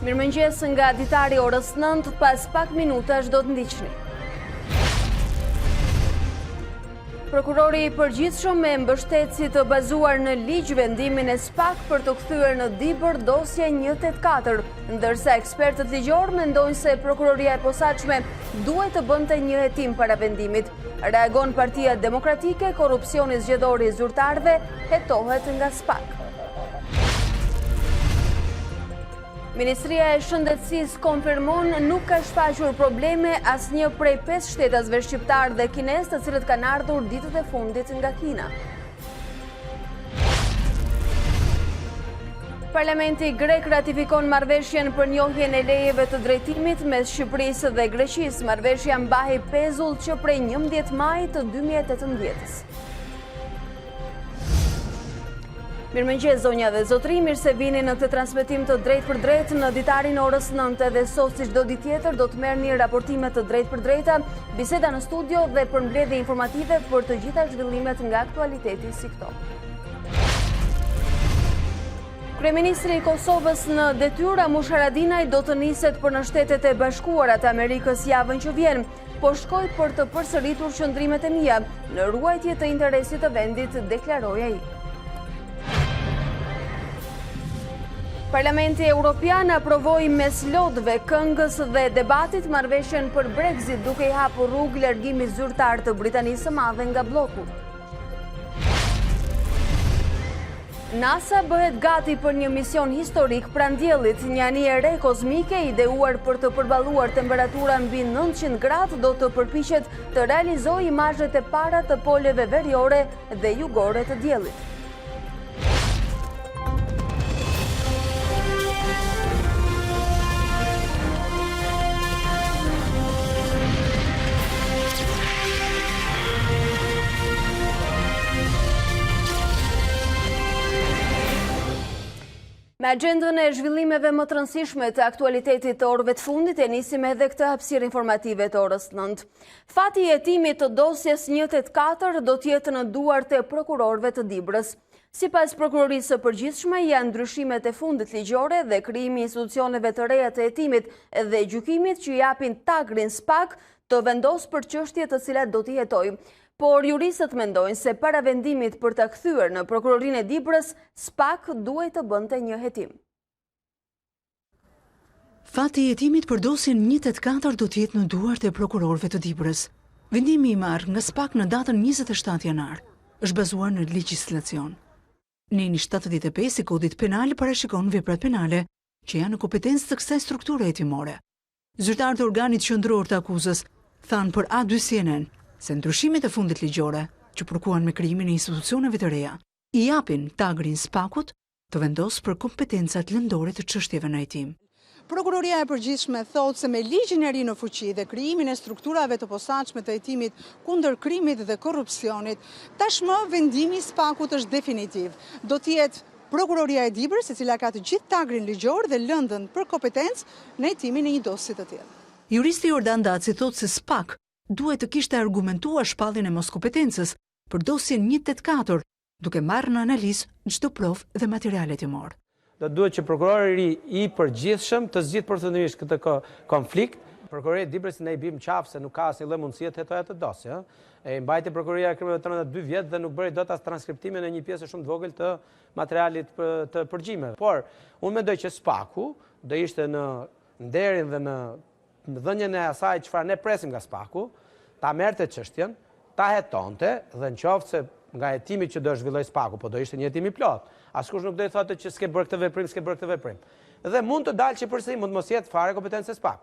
Mirëmëngjes nga Ditari orës 9, pas pak minutash do të ndiqni. Prokurori i përgjithshëm me mbështetësi të bazuar në ligj vendimin e SPAK për të kthyer në dibër dosje 184, ndërsa ekspertët ligjor mendojnë se prokuroria e posaçme duhet të bënte një hetim para vendimit. Reagon Partia Demokratike, korrupsioni zgjedhor i zyrtarëve hetohet nga SPAK. Ministria e Shëndetësisë konfirmon nuk ka shfaqur probleme asnjë prej 5 shtetasve shqiptar dhe kines të cilët kanë ardhur ditët e fundit nga Kina. Parlamenti grek ratifikon marrëveshjen për njohjen e lejeve të drejtimit mes Shqipërisë dhe Greqisë. Marrëveshja mbahej pezull që prej 11 maj të 2018-s. Mirëmëngjes zonja dhe zotri, mirë se vini në këtë transmetim të drejt për drejt në Ditarin orës 9 dhe sot si çdo ditë tjetër do të merrni raportime të drejt për drejta, biseda në studio dhe përmbledhje informative për të gjitha zhvillimet nga aktualiteti si këto. Kryeministri i Kosovës në detyrë Mush Haradinaj do të niset për në Shtetet e Bashkuara të Amerikës javën që vjen, po shkoj për të përsëritur qëndrimet e mia në ruajtje të interesit të vendit, deklaroi ai. Parlamenti Evropian aprovoi mes lodhëve, këngës dhe debatit marrëveshjen për Brexit, duke i hapur rrugë largimit zyrtar të Britanisë së Madhe nga bloku. NASA bëhet gati për një mision historik pranë diellit. Një anije re kozmike ideuar për të përballuar temperatura mbi 900 gradë do të përpiqet të realizojë imazhet e para të poleve veriore dhe jugore të diellit. Me agendën e zhvillimeve më të rëndësishme të aktualitetit të orëve të fundit, e nisim edhe këtë hapësirë informative të orës 9. Fati i hetimit të dosjes 184 do të jetë në duart e prokurorëve të Dibrës. Sipas prokurorisë së përgjithshme, janë ndryshimet e fundit ligjore dhe krijimi i institucioneve të reja të hetimit dhe gjykimit që japin tagrin SPAK të vendos për çështje të cilat do t'i hetojë. Por juristët mendojnë se para vendimit për ta kthyer në prokurorinë e Dibrës, SPAK duhet të bënte një hetim. Fati i hetimit për dosjen 184 do të jetë në duart e prokurorëve të Dibrës. Vendimi i marrë nga SPAK në datën 27 janar është bazuar në legjislacion. Neni 75 i kodit penal parashikon veprat penale që janë në kompetencë të kësaj strukture hetimore. Zyrtarët e organit qendror të akuzës thanë për A2CNN se ndryshimet e fundit ligjore që përkuan me krijimin e institucioneve të reja i japin tagrin SPAK-ut të vendosë për kompetencat lëndore të çështjeve në hetim. Prokuroria e përgjithshme thotë se me ligjin e ri në fuqi dhe krijimin e strukturave të posaçme të hetimit kundër krimit dhe korrupsionit, tashmë vendimi i SPAK-ut është definitiv. Do të jetë Prokuroria e Dibrës, e cila ka të gjithë tagrin ligjor dhe lëndën për kompetencë në hetimin e një dosje të tillë. Juristi Jordan Daci thotë se SPAK duhet të kishte argumentuar shpalljen e moskompetencës për dosjen 184, duke marrë në analizë çdo provë dhe materiale hetimor. Duhet që prokurori i përgjithshëm të zgjidhë përfundimisht këtë konflikt. Prokuroria e Dibrës ne i bim qafë se nuk ka asnjë lloj mundësie të hetojë atë dosje. Mbajti prokuroria e krimeve të rënda 2 vjet dhe nuk bëri dot as transkriptimin e një pjesë shumë të vogël të materialit të përgjimeve. Por unë mendoj që SPAK-u do ishte në nderin dhe në dhënien e asaj çfarë ne presim nga SPAK-u, ta merrte çështjen, ta hetonte dhe nëse nga hetimi që do zhvilloj SPAK-u, po do ishte një hetim i plot. Askush nuk do i thotë që s'ke bërë këtë veprim, s'ke bërë këtë veprim. Dhe mund të dalë që përsëri mund mos jetë fare kompetencë e SPAK.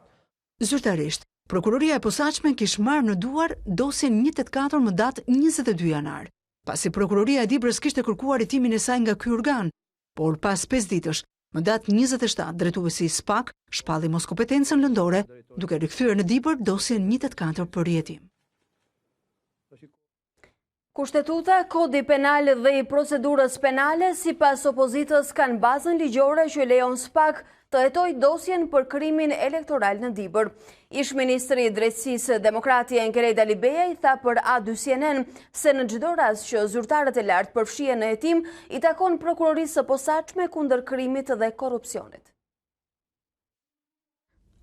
Zyrtarisht, prokuroria e posaçme kishte marrë në duar dosjen 184 më datë 22 janar. Pasi prokuroria e Dibrës kishte kërkuar hetimin e saj nga ky organ, por pas 5 ditësh, më datë 27, drejtuesi i SPAK shpalli moskompetencën lëndore, duke rikthyer në Dibër dosjen 184 për rihetim. Kushtetuta, kodi penal dhe i procedurës penale, sipas opozitës, kanë bazën ligjore që lejon SPAK të hetojë dosjen për krimin elektoral në Dibër. Ish-ministri i Drejtësisë Demokrati Enkerej Dalibeja i tha për A2CNN se në çdo rast që zyrtarët e lartë përfshihen në hetim, i takon prokurorisë së posaçme kundër krimit dhe korrupsionit.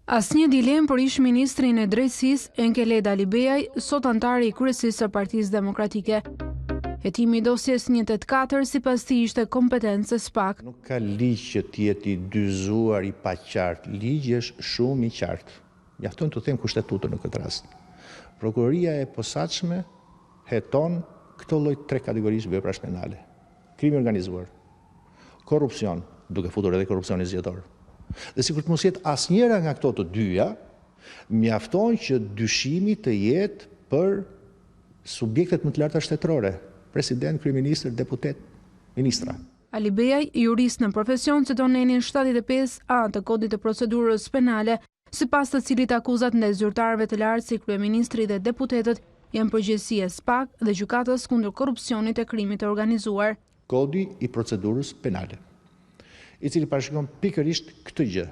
Asnjë dilemë për ish ministrin e drejtësisë Enkeleda Alibeaj, sot antari i kryesisë së Partisë Demokratike. Hetimi i dosjes 184 sipas tij ishte kompetencë SPAK. Nuk ka ligj që t'jetë i dyzuar, i paqartë. Ligji është shumë i qartë. Mjafton të them kushtetutën në këtë rast. Prokuroria e posaçme heton këto lloj tre kategorisë veprash penale. Krimi organizuar, korrupsion, duke futur edhe korrupsionin zgjedhor. Dhe sikur të mos jetë asnjëra nga këto të dyja, mjafton që dyshimi të jetë për subjektet më të larta shtetërore, president, kryeministër, deputet, ministra. Alibeaj, jurist në profesion, citon nenin 75A të kodit të procedurës penale, sipas të cilit akuzat ndaj zyrtarëve të lartë si kryeministri dhe deputetët janë përgjegjësi e SPAK dhe gjykatës kundër korrupsionit e krimit të organizuar. Kodi i procedurës penale, i cili parashikon pikërisht këtë gjë,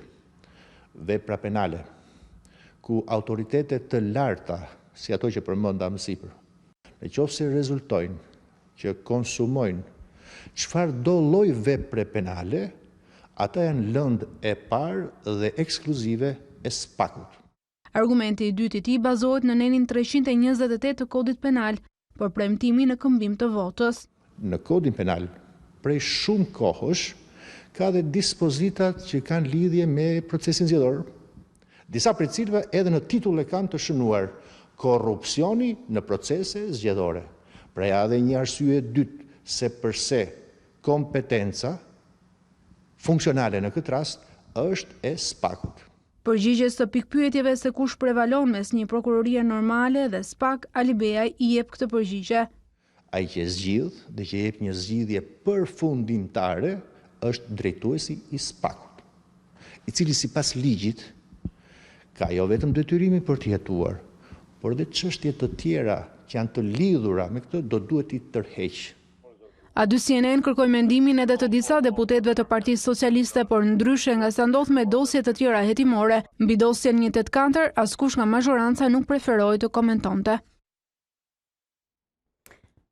vepra penale, ku autoritetet të larta, si ato që përmenda më sipër, nëse rezultojnë që konsumojnë çfarë do lloj vepre penale, ata janë lëndë e parë dhe ekskluzive e SPAK-ut. Argumenti i dytë i tij bazohet në nenin 328 të kodit penal për premtimin në këmbim të votës. Në kodin penal, prej shumë kohësh, ka dhe dispozitat që kanë lidhje me procesin zgjedhor, disa prej cilëve edhe në titull e kanë të shënuar korrupsioni në procese zgjedhore. Pra ja dhe një arsye dytë se përse kompetenca funksionale në këtë rast është e SPAK-ut. Përgjigjes të pikpyetjeve se kush prevalon mes një prokurorie normale dhe SPAK, Alibeaj i jep këtë përgjigje. Ai që zgjidh dhe që jep një zgjidhje përfundimtare është drejtuesi i SPAK-ut, i cili sipas ligjit ka jo vetëm detyrimin për të jetuar, por dhe çështje të tjera që janë të lidhura me këtë do duhet i tërheq. A2CNN kërkoi mendimin edhe të disa deputetëve të Partisë Socialiste, por ndryshe nga sa ndodh me dosje të tjera hetimore, mbi dosjen 184 askush nga mazhoranca nuk preferoi të komentonte.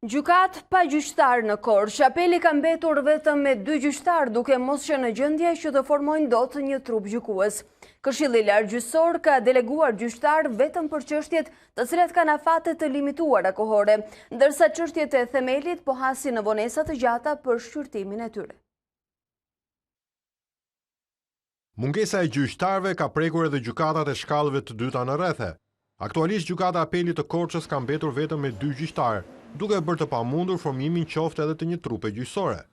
Gjykat pa gjyqtar në Korçë. Apeli ka mbetur vetëm me 2 gjyqtar, duke mos qenë në gjendje që të formojnë dot një trup gjykues. Këshilli i Lartë Gjyqësor ka deleguar gjyqtar vetëm për çështjet të cilat kanë afate të limituara kohore, ndërsa çështjet e themelit po hasin në vonesa të gjata për shqyrtimin e tyre. Mungesa e gjyqtarëve ka prekur edhe gjykatat e shkallëve të dyta në rrethe. Aktualisht gjykata e apelit të Korçës ka mbetur vetëm me 2 gjyqtar, duke bërë të pamundur formimin qoftë edhe të një trupe gjyqësore.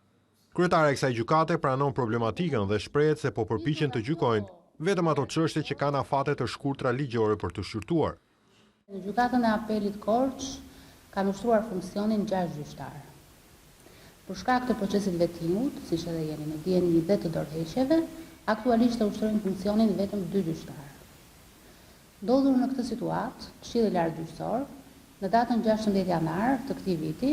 Kryetari e kësaj gjykate pranon problematikën dhe shprehet se po përpiqen të gjykojnë vetëm ato çështje që kanë afate të shkurtra ligjore për të shqyrtuar. Në gjykatën e apelit Korçë kanë ushtruar funksionin 6 gjyqtarë. Për shkak të procesit vetingut, siç edhe jeni në dieni dhe të dorëheqjeve, aktualisht ushtrojnë funksionin vetëm 2 gjyqtarë. Ndodhur në këtë situatë, Këshilli i Lartë Gjyqësor në datën 16 janar të këtij viti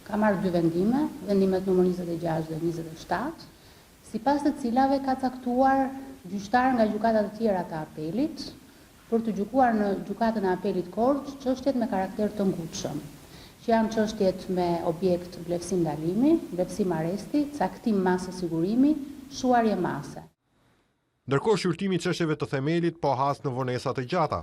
ka marrë 2 vendime, vendimet numër 26 dhe 27, sipas të cilave ka caktuar gjyqtar nga gjykatat e tjera të apelit për të gjykuar në gjykatën e apelit Korçë çështjet me karakter të ngutshëm, që janë çështjet me objekt vlefsim ndalimi, vlefsim arresti, caktim mase sigurimi, shuarje mase. Ndërkohë shqyrtimi i çështjeve të themelit po has në vonesa të gjata.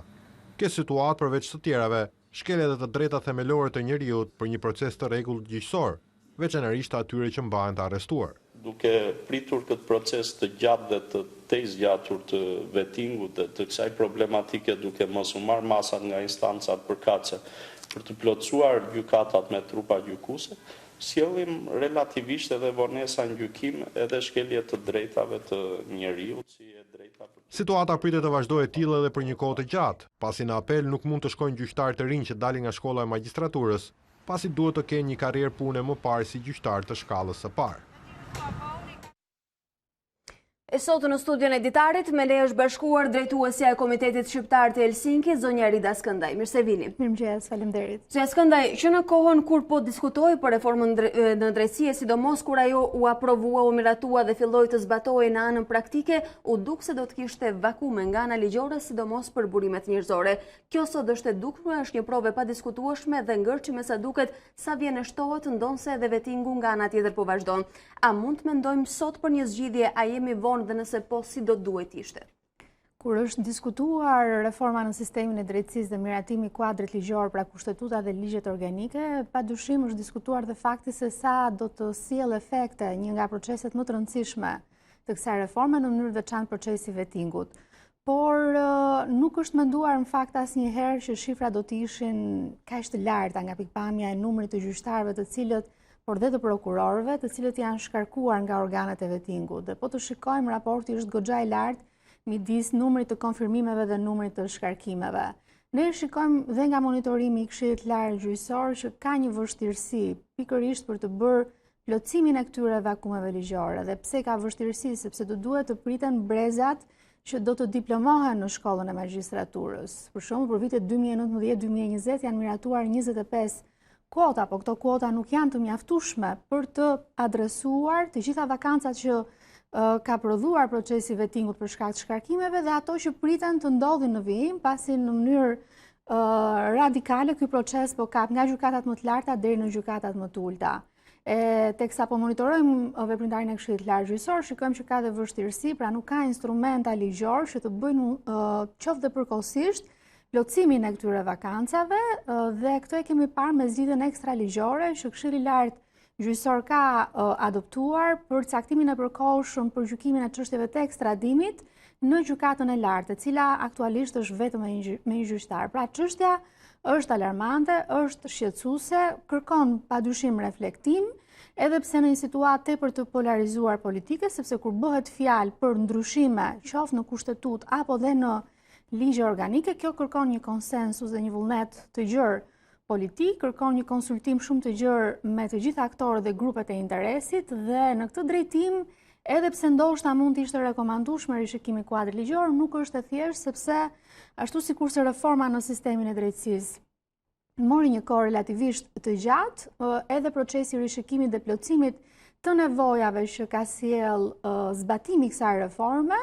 Kjo situatë përveç të tjerave shkel edhe të drejtat themelore të njeriut për një proces të rregullt gjyqësor, veçanërisht atyre që mbahen të arrestuar. Duke pritur këtë proces të gjatë dhe të tezgjatur të vetingut dhe të kësaj problematike, duke mos u marrë masat nga instancat përkatëse për të plotësuar gjykatat me trupa gjykuese, sjellim relativisht edhe vonesa në gjykim edhe shkelje të drejtave të njeriut, si e drejta për... Situata pritet të vazhdojë e tillë edhe për një kohë të gjatë, pasi në apel nuk mund të shkojnë gjyqtarë të rinj që dalin nga shkolla e magjistraturës, pasi duhet të kenë një karrierë pune më parë si gjyqtar të shkallës së parë. E sot në studion e Ditarit, me ne është bashkuar drejtuesja e Komitetit Shqiptar të Helsinki, zonja Rida Skëndaj. Mirë se vini. Mirëmëngjes, faleminderit. Zonja Skëndaj, që në kohën kur po diskutoi për reformën në drejtësi, sidomos kur ajo u aprovua, u miratua dhe filloi të zbatohej në anën praktike, u duk se do të kishte vakume nga ana ligjore, sidomos për burimet njerëzore. Kjo sot është e dukshme, është një provë pa diskutueshme dhe ngërçime sa duket sa vjen e shtohet, ndonse edhe vetingu nga ana tjetër po vazhdon. A mund të mendojmë sot për një zgjidhje, a jemi vonë dhe nëse po si do duhet ishte? Kur është diskutuar reforma në sistemin e drejtësisë dhe miratimi i kuadrit ligjor pra kushtetuta dhe ligjet organike, padyshim është diskutuar dhe fakti se sa do të sjellë efekte një nga proceset më të rëndësishme të kësaj reforme në mënyrë veçantë procesi vettingut. Por nuk është menduar në fakt asnjëherë që shifra do të ishin kaq të larta nga pikpamja e numrit të gjyqtarëve të cilët, por dhe të prokurorëve, të cilët janë shkarkuar nga organet e vettingut. Dhe po të shikojmë, raporti është goxha i lartë midis numrit të konfirmimeve dhe numrit të shkarkimeve. Ne shikojmë dhe nga monitorimi i Këshillit Lartë Gjyqësor që ka një vështirësi pikërisht për të bërë plotësimin e këtyre vakumeve ligjore. Dhe pse ka vështirësi? Sepse do duhet të priten brezat që do të diplomohen në shkollën e magjistraturës. Për shembull, për vitet 2019-2020 janë miratuar 25 kuota, po këto kuota nuk janë të mjaftueshme për të adresuar të gjitha vakancat që ka prodhuar procesi vettingut për shkak të shkarkimeve dhe ato që priten të ndodhin në vijim, pasi në mënyrë radikale ky proces po kap nga gjykatat më të larta deri në gjykatat më të ulta. Teksa po monitorojmë veprimtarinë e Këshillit Lartë Gjyqësor, shikojmë që ka dhe vështirësi, pra nuk ka instrumenta ligjor që të bëjnë qoftë dhe përkohësisht plotësimin e këtyre vakancave dhe këto e kemi parë me zgjidhjen ekstra ligjore që Këshilli i Lartë Gjyqësor ka adoptuar për caktimin e përkohshëm për gjykimin e çështjeve të ekstradimit në gjykatën e lartë, e cila aktualisht është vetëm me një gjyqtar. Pra çështja është alarmante, është shqetësuese, kërkon padyshim reflektim, edhe pse në një situatë tepër të polarizuar politike, sepse kur bëhet fjalë për ndryshime, qoftë në kushtetut apo dhe në ligje organike, kjo kërkon një konsensus dhe një vullnet të gjerë politik, kërkon një konsultim shumë të gjerë me të gjitha aktorët dhe grupet e interesit dhe në këtë drejtim, edhe pse ndoshta mund të ishte rekomandueshme rishikimi i kuadrit ligjor, nuk është e thjeshtë sepse ashtu sikurse reforma në sistemin e drejtësisë mori një kohë relativisht të gjatë, edhe procesi i rishikimit dhe plotësimit të nevojave që ka sjell zbatimi i kësaj reforme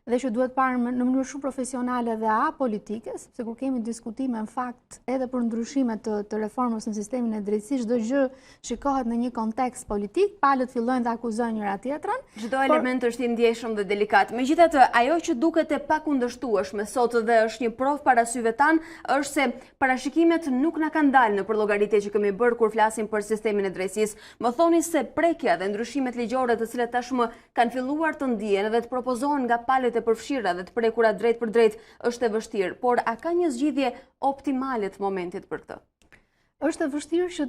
dhe që duhet parë në mënyrë shumë profesionale dhe apolitike, sepse kur kemi diskutime në fakt edhe për ndryshime të reformës në sistemin e drejtësisë, çdo gjë shikohet në një kontekst politik, palët fillojnë të akuzojnë njëra tjetrën. Çdo element është i ndjeshëm dhe delikat. Megjithatë, ajo që duket e pakundërshtueshme sot dhe është një provë para syve tan, është se parashikimet nuk na kanë dalë në llogaritë që kemi bërë kur flasim për sistemin e drejtësisë. Më thoni se prekja dhe ndryshimet ligjore të cilat tashmë kanë filluar të ndihen dhe të propozohen nga palët e përfshira dhe të prekura drejt për drejt është e vështirë, por a ka një zgjidhje optimale të momentit për këtë? Është e vështirë që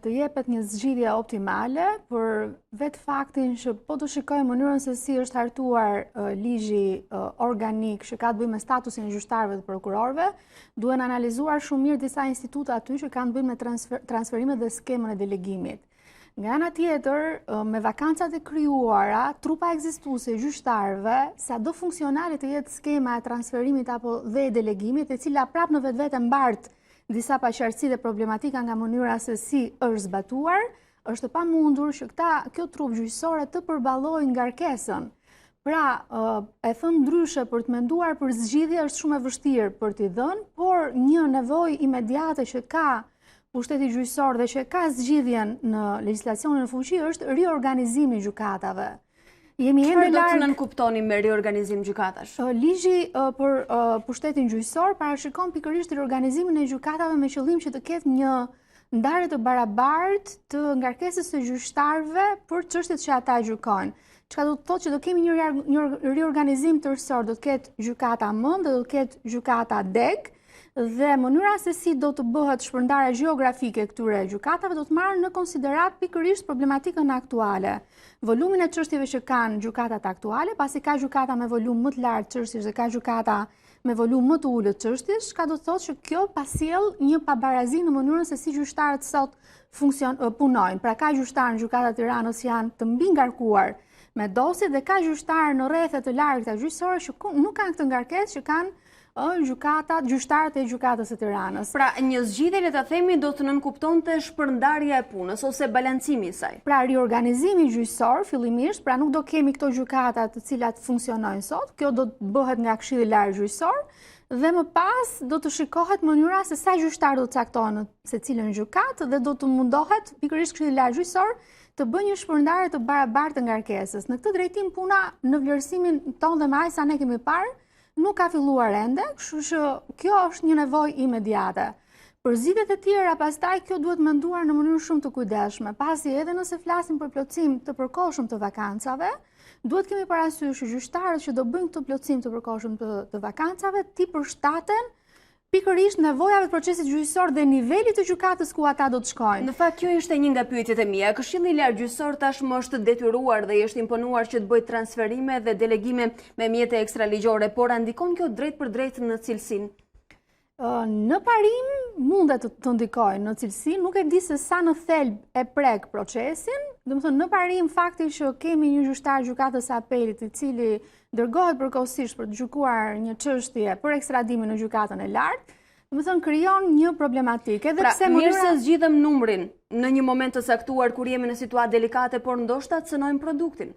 të jepet një zgjidhje optimale, për vetë faktin që po të shikojmë mënyrën se si është hartuar ligji organik që ka të bëjë me statusin e gjyqtarëve dhe prokurorëve, duhen analizuar shumë mirë disa instituta aty që kanë të bëjnë me transferimet dhe skemën e delegimit. Nga ana tjetër, me vakancat e krijuara, trupa ekzistuese e gjyqtarëve, sado funksionale të jetë skema e transferimit apo dhe e delegimit, e cila prapë në vetvete mbart disa paqartësi dhe problematika nga mënyra se si është zbatuar, është e pamundur që kjo trup gjyqësore të përballojë ngarkesën. Pra, e thënë ndryshe, për të menduar për zgjidhje është shumë e vështirë për t'i dhënë, por një nevojë imediate që ka pushteti gjyqësor dhe që ka zgjidhjen në legjislacionin në fuqi është riorganizimi i gjykatave. Çfarë do të nënkuptoni me riorganizim gjykatash? Ligji për pushtetin gjyqësor parashikon pikërisht riorganizimin e gjykatave me qëllim që të ketë një ndarje të barabartë të ngarkesës së gjyqtarëve për çështjet që ata gjykojnë. Çka do të thotë që do kemi një riorganizim tërësor, do të ketë gjykata mend, do të ketë gjykata deg, dhe mënyra se si do të bëhet shpërndarja gjeografike këtyre gjykatave do të marrë në konsiderat pikërisht problematikën aktuale. Volumin e çështjeve që kanë gjykatat aktuale, pasi ka gjykata me volum më të lartë çështjesh dhe ka gjykata me volum më të ulët çështjesh, ka do të thotë që kjo pasjell një pabarazi në mënyrën se si gjyqtarët sot punojnë. Pra ka gjyqtarë në gjykata e Tiranës janë të mbi ngarkuar me dosje dhe ka gjyqtarë në rrethe të largëta gjyqësore që nuk kanë këtë ngarkesë që kanë gjyqtarët e gjykatës së Tiranës. Pra, një zgjidhje le ta themi do të nënkuptonte shpërndarja e punës ose balancimi i saj. Pra, riorganizimi gjyqësor fillimisht, pra nuk do kemi këto gjykata të cilat funksionojnë sot, kjo do të bëhet nga Këshilli i Lartë Gjyqësor dhe më pas do të shikohet mënyra se sa gjyqtarë do të caktohen në secilën gjykatë dhe do të mundohet pikërisht Këshilli i Lartë Gjyqësor të bëjë një shpërndarje të barabartë të ngarkesës. Në këtë drejtim puna në vlerësimin tonë dhe maj sa ne kemi parë, nuk ka filluar ende, kështu që kjo është një nevojë imediate. Për zgjidhjet e tjera, pastaj kjo duhet menduar në mënyrë shumë të kujdesshme, pasi edhe nëse flasim për plotësim të përkohshëm të vakancave, duhet kemi parasysh gjyqtarët që do bëjnë këtë plotësim të përkohshëm të vakancave ti përshtaten pikërisht nevojave të procesit gjyqësor dhe nivelit të gjykatës ku ata do të shkojnë. Në fakt, kjo ishte një nga pyetjet e mia. Këshilli i lartë gjyqësor tashmë është detyruar dhe i është imponuar që të bëjë transferime dhe delegime me mjete ekstraligjore, por a ndikon kjo drejt për drejt në cilësinë? Në parim mundet të ndikojnë në cilësi, nuk e di se sa në thelb e prek procesin, domethënë në parim fakti që kemi një gjyqtar gjykatës së apelit i cili dërgohet përkohësisht për të gjykuar një çështje për ekstradimin në gjykatën e lartë, domethënë krijon një problematikë. Edhe pse mirë se zgjidhem numrin në një moment të saktuar kur jemi në situatë delikate, por ndoshta të cënojmë produktin.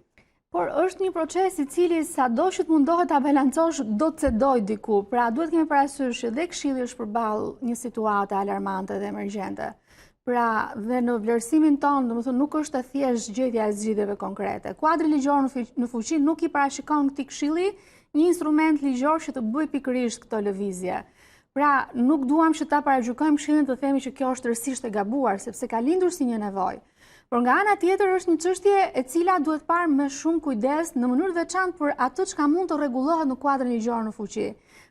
Por është një proces i cili sado që të mundohet ta balancosh do të cedoj diku. Pra duhet kemi parasysh që dhe Këshilli është përballë një situate alarmante dhe emergjente. Pra dhe në vlerësimin tonë, domethënë nuk është e thjesht gjetja e zgjidhjeve konkrete. Kuadri ligjor në fuqi nuk i parashikon këtij Këshilli një instrument ligjor që të bëjë pikërisht këtë lëvizje. Pra nuk duam që ta paragjykojmë Këshillin të themi që kjo është rësisht e gabuar, sepse ka lindur si një nevojë. Por nga ana tjetër është një çështje e cila duhet parë me shumë kujdes në mënyrë të veçantë për atë çka mund të rregullohet në kuadrin ligjor në fuqi.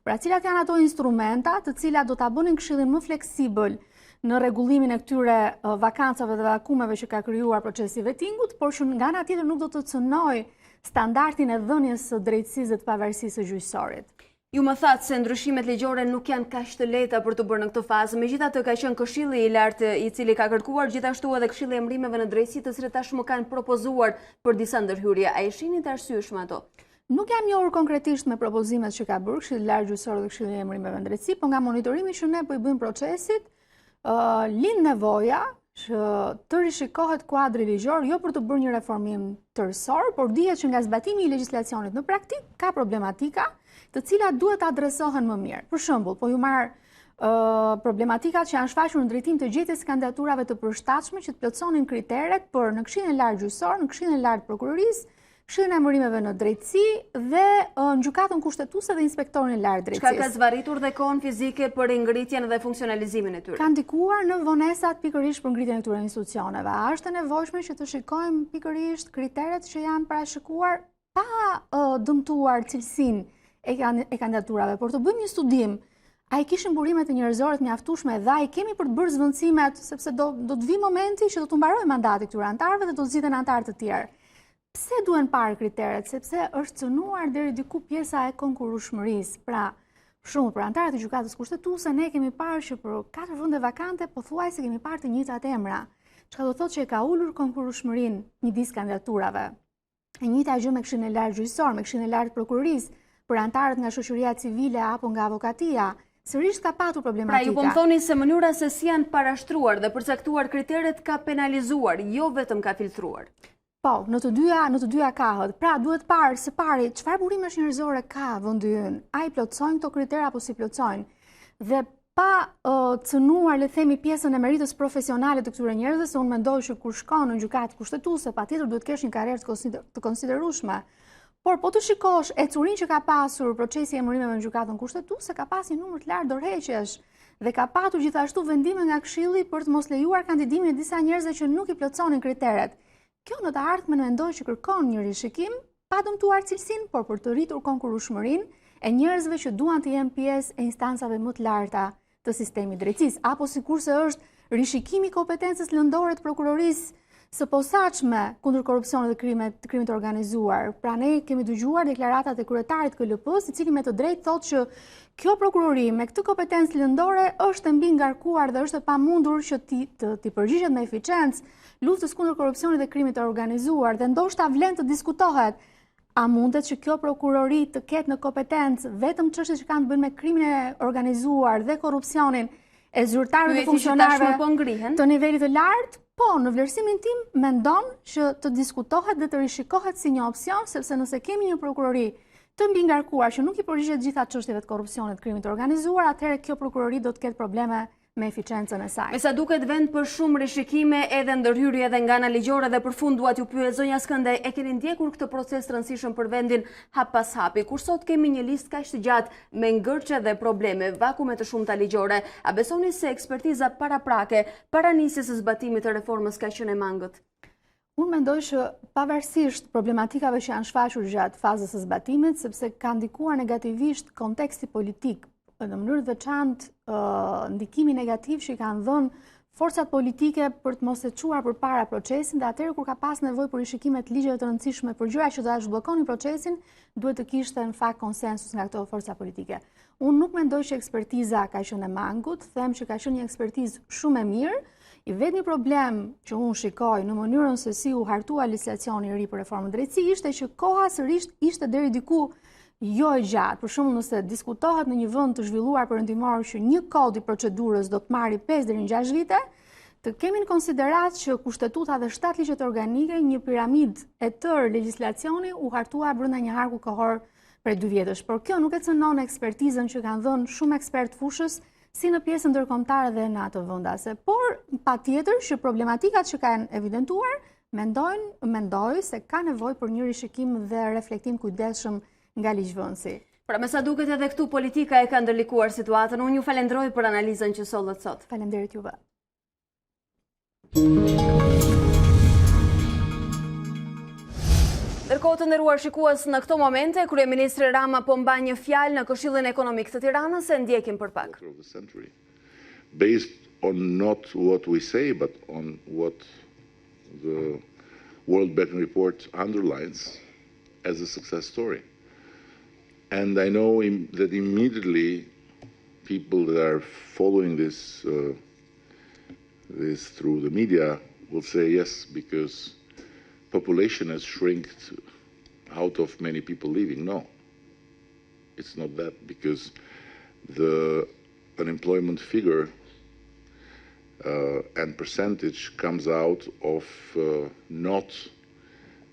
Pra cilat janë ato instrumenta të cilat do ta bënin Këshillin më fleksibël në rregullimin e këtyre vakancave dhe vakumeve që ka krijuar procesi i vettingut, por që nga ana tjetër nuk do të cënojë standardin e dhënies së drejtësisë dhe të pavarësisë së gjyqësorit. Ju më thatë se ndryshimet ligjore nuk janë kaq të lehta për të bërë në këtë fazë. Megjithatë ka qenë Këshilli i lartë i cili ka kërkuar, gjithashtu edhe Këshilli i emrimeve në drejtësi, të cilët tashmë kanë propozuar për disa ndërhyrje. A i shihni të arsyeshme ato? Nuk jam njohur konkretisht me propozimet që ka bërë Këshilli i lartë gjyqësor dhe Këshilli i emrimeve në drejtësi, por nga monitorimi që ne po i bëjmë procesit, lind nevoja që të rishikohet kuadri ligjor, jo për të bërë një reformim tërësor, por dihet që nga zbatimi i legjislacionit në praktik ka problematika të cilat duhet adresohen më mirë. Për shembull, po ju marr problematikat që janë shfaqur në drejtim të gjetjes kandidaturave të përshtatshme që të plotësonin kriteret për në Këshillin e lartë gjyqësor, në Këshillin e lartë prokurorisë, Këshillin e emrimeve në drejtësi dhe në gjykatën kushtetuese dhe inspektorin e lartë drejtësisë. Çka ka zvarritur dhe kohën fizike për ngritjen dhe funksionalizimin e tyre. Ka ndikuar në vonesat pikërisht për ngritjen e këtyre institucioneve. A është e nevojshme që të shikojmë pikërisht kriteret që janë parashikuar pa dëmtuar cilësinë e kandidaturave, por të bëjmë një studim, a i kishin burimet e njerëzore të mjaftueshme dhe a i kemi për të bërë zvendësimet, sepse do të vi momenti që do të mbarojë mandati këtyre anëtarëve dhe do të zgjidhen anëtarë të tjerë. Pse duhen parë kriteret? Sepse është cënuar deri diku pjesa e konkurrueshmërisë. Pra, shumë për anëtarët e gjykatës kushtetuese ne kemi parë që për 4 vende vakante pothuajse kemi parë të njëjtat emra. Çka do thotë që e ka ulur konkurrueshmërinë midis kandidaturave. E njëjta gjë me Këshillin e lartë gjyqësor, me Këshillin e lartë prokurorisë, për anëtarët nga shoqëria civile apo nga avokatia, sërish ka patur problematika. Pra ju po më thoni se mënyra se si janë parashtruar dhe përcaktuar kriteret ka penalizuar, jo vetëm ka filtruar. Po, në të dyja kahët. Pra duhet parë së pari çfarë burimesh njerëzore ka vendi ynë. A i plotësojnë këto kritera apo si plotësojnë? Dhe pa cënuar, le themi, pjesën e meritës profesionale të këtyre njerëzve, se unë mendoj që kur shkon në gjykatë kushtetuese, patjetër duhet kesh një karrierë të konsiderueshme. Por po të shikosh e curin që ka pasur procesi i emërimeve në gjykatën kushtetuese, ka pasur një numër të lartë dorëheqjesh dhe ka patur gjithashtu vendime nga Këshilli për të mos lejuar kandidimin e disa njerëzve që nuk i plotësonin kriteret. Kjo në të ardhmen mendoj që kërkon një rishikim, pa dëmtuar cilësinë, por për të rritur konkurrueshmërinë e njerëzve që duan të jenë pjesë e instancave më të larta të sistemit drejtësisë, apo sikurse është rishikimi i kompetencës lëndore të prokurorisë së posaçme kundër korrupsionit dhe krimit të organizuar. Pra ne kemi dëgjuar deklaratat e kryetarit të KLP-s, i cili me të drejtë thotë që kjo prokurori me këtë kompetencë lëndore është e mbi ngarkuar dhe është e pamundur që të përgjigjet me eficiencë luftës kundër korrupsionit dhe krimit të organizuar, dhe ndoshta vlen të diskutohet a mundet që kjo prokurori të ketë në kompetencë vetëm çështjet që kanë të bëjnë me krimin e organizuar dhe korrupsionin e zyrtarëve dhe funksionarëve të nivelit të lartë. Po, në vlerësimin tim, mendon që të diskutohet dhe të rishikohet si një opsion, sepse nëse kemi një prokurori të mbi ngarkuar që nuk i përgjigjet gjitha çështjeve të korrupsionit, krimit të organizuar, atëherë kjo prokurori do të ketë probleme me eficiencën e saj. Me sa duket vend për shumë rishikime edhe ndërhyrje edhe nga ana ligjore dhe përfund dua t'ju pyet zonja Skëndej, e keni ndjekur këtë proces të rëndësishëm për vendin hap pas hapi, kur sot kemi një listë kaq të gjatë me ngërçe dhe probleme, vakume të shumta ligjore, a besoni se ekspertiza paraprake para nisjes së zbatimit të reformës ka qenë e mangët? Unë mendoj që pavarësisht problematikave që janë shfaqur gjatë fazës së zbatimit, sepse ka ndikuar negativisht konteksti politik, në mënyrë të veçantë ndikimi negativ që i kanë dhënë forcat politike për të mos e çuar përpara procesin, dhe atëherë kur ka pas nevojë për rishikime të ligjeve të rëndësishme për gjëra që do ta zhbllokonin procesin, duhet të kishte në fakt konsensus nga këto forca politike. Unë nuk mendoj që ekspertiza ka qenë e mangut, them që ka qenë një ekspertizë shumë e mirë. I vetmi problem që unë shikoj në mënyrën se si u hartua legislacioni i ri për reformën drejtësi ishte që koha sërish ishte deri diku jo e gjatë. Për shembull, nëse diskutohet në një vend të zhvilluar perëndimor që një kod i procedurës do të marrë 5 deri në 6 vite, të kemi në konsiderat që kushtetuta dhe 7 ligjet organike, një piramidë e tërë legjislacioni u hartua brenda një harku kohor prej 2 vjetësh. Por kjo nuk e cënon ekspertizën që kanë dhënë shumë ekspertë fushës si në pjesën ndërkombëtare dhe në ato vendase. Por patjetër që problematikat që kanë evidentuar mendoj se ka nevojë për një rishikim dhe reflektim kujdesshëm nga ligjvënësi. Pra me sa duket edhe këtu politika e ka ndërlikuar situatën. Unë ju falenderoj për analizën që sollët sot. Faleminderit juve. Ndërkohë të nderuar shikues, në këto momente kryeministri Rama po mban një fjalë në Këshillin Ekonomik të Tiranës, e ndjekim për pak. Based on not what we say, but on what the World Bank report underlines as a success story. And I know that immediately people that are following this through the media will say yes, because population has shrinked out of many people leaving. No, it's not that, because the unemployment figure and percentage comes out of not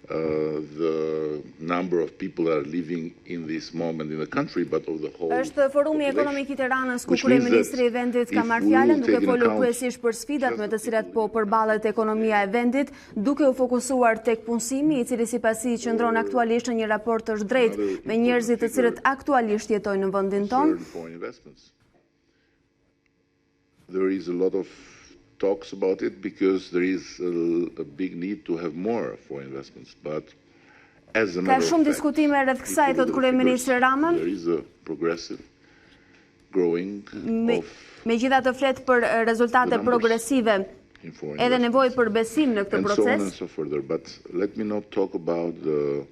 the number of people that are living in this moment in the country, but of the whole Është Forumi Ekonomik I Tiranës ku kryeministri I vendit ka marrë fjalën duke folur kryesisht për sfidat me të cilat po përballet ekonomia e vendit, duke u fokusuar tek punësimi, I cili sipas tij qëndron aktualisht në një raport të drejtë me njerëzit të cilët aktualisht jetojnë në vendin tonë. There is a lot of talks about it because there is a big need to have more foreign investments, but as a matter of fact, ka shumë diskutime rreth kësaj, thot kryeministri Rama. There is a progressive growing of Megjithatë flet për rezultate progresive edhe nevojë për besim në këtë proces. And so further, but let me not talk about the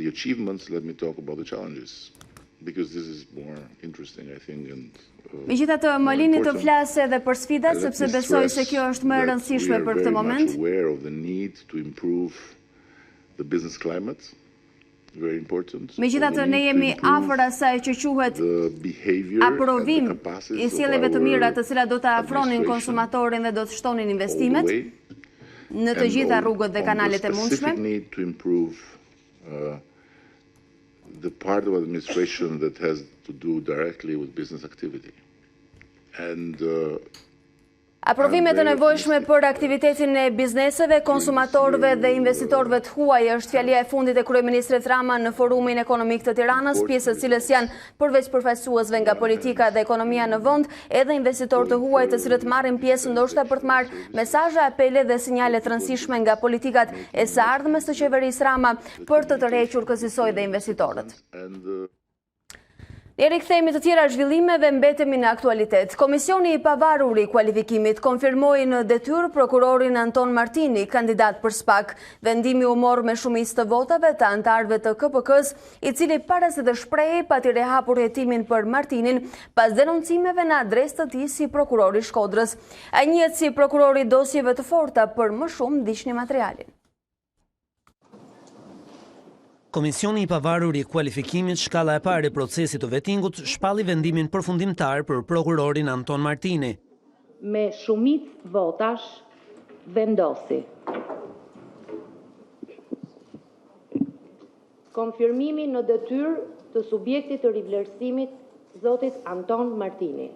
achievements, let me talk about the challenges, because this is more interesting, I think, and Megjithatë, më lini të flas edhe për sfidat, sepse besoj se kjo është më e rëndësishme për këtë moment. Aware of the need to improve the business climate, very important. Megjithatë, ne jemi afër asaj që quhet aprovim I sjelljeve të mira, të cilat do të afronin konsumatorin dhe do të shtonin investimet në të gjitha rrugët dhe kanalet e mundshme. Need to improve the part of administration that has to do directly with business activity. And Aprovimet të nevojshme për aktivitetin e bizneseve, konsumatorëve dhe investitorëve të huaj është fjalia e fundit e kryeministrit Rama në Forumin Ekonomik të Tiranës, pjesë e cilës janë përveç përfaqësuesve nga politika dhe ekonomia në vend, edhe investitorë të huaj të cilët marrin pjesë ndoshta për të marrë mesazhe, apele dhe sinjale të rëndësishme nga politikat e së ardhmes të qeverisë Rama për të tërhequr kësaj dhe investitorët. Ne rikthehemi të tjera zhvillimeve, mbetemi në aktualitet. Komisioni I pavarur I kualifikimit konfirmoi në detyrë prokurorin Anton Martini, kandidat për SPAK. Vendimi u mor me shumicë të votave të antarëve të KPK-s, I cili para se të shprehej pati rehapur hetimin për Martinin pas denoncimeve në adresë të tij si prokuror I Shkodrës. Ai njihet si prokurori I dosjeve të forta, për më shumë ndiqni materialin. Komisioni I pavarur I kualifikimit shkalla e parë e procesit të vetingut shpalli vendimin përfundimtar për prokurorin Anton Martini. Me shumicë votash vendosi konfirmimi në detyrë të subjektit të rivlerësimit zotit Anton Martini.